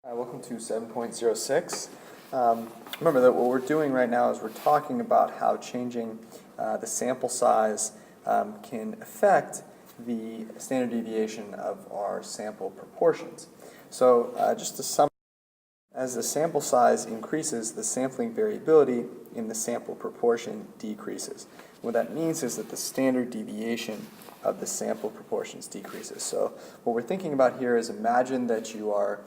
Hi, welcome to 7.06. Remember that what we're doing right now is we're talking about how changing the sample size can affect the standard deviation of our sample proportions. So just to sum, as the sample size increases, the sampling variability in the sample proportion decreases. What that means is that the standard deviation of the sample proportions decreases. So what we're thinking about here is imagine that you are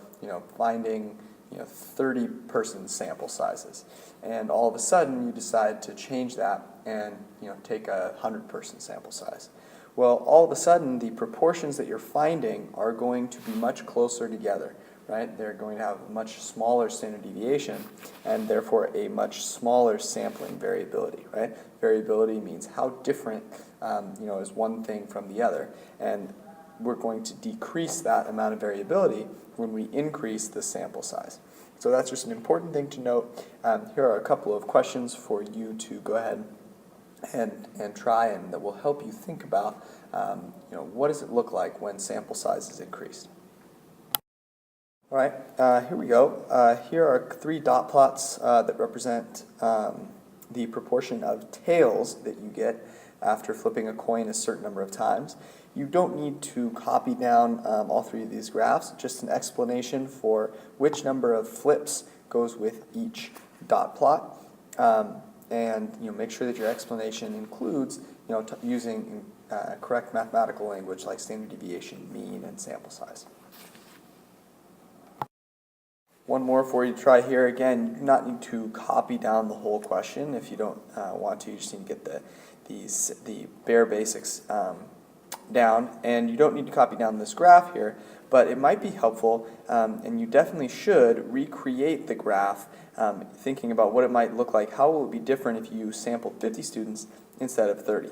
finding 30-person sample sizes, and all of a sudden you decide to change that and take a 100-person sample size. Well, all of a sudden the proportions that you're finding are going to be much closer together, right? They're going to have a much smaller standard deviation and therefore a much smaller sampling variability, right? Variability means how different is one thing from the other, and we're going to decrease that amount of variability when we increase the sample size. So that's just an important thing to note. Here are a couple of questions for you to go ahead and try, and that will help you think about what does it look like when sample size is increased. All right, here we go. Here are three dot plots that represent the proportion of tails that you get after flipping a coin a certain number of times. You don't need to copy down all three of these graphs, just an explanation for which number of flips goes with each dot plot. And make sure that your explanation includes using correct mathematical language like standard deviation, mean, and sample size. One more for you to try here. Again, you do not need to copy down the whole question. If you don't want to, you just need to get the bare basics down, and you don't need to copy down this graph here, but it might be helpful, and you definitely should recreate the graph, thinking about what it might look like. How will it be different if you sampled 50 students instead of 30?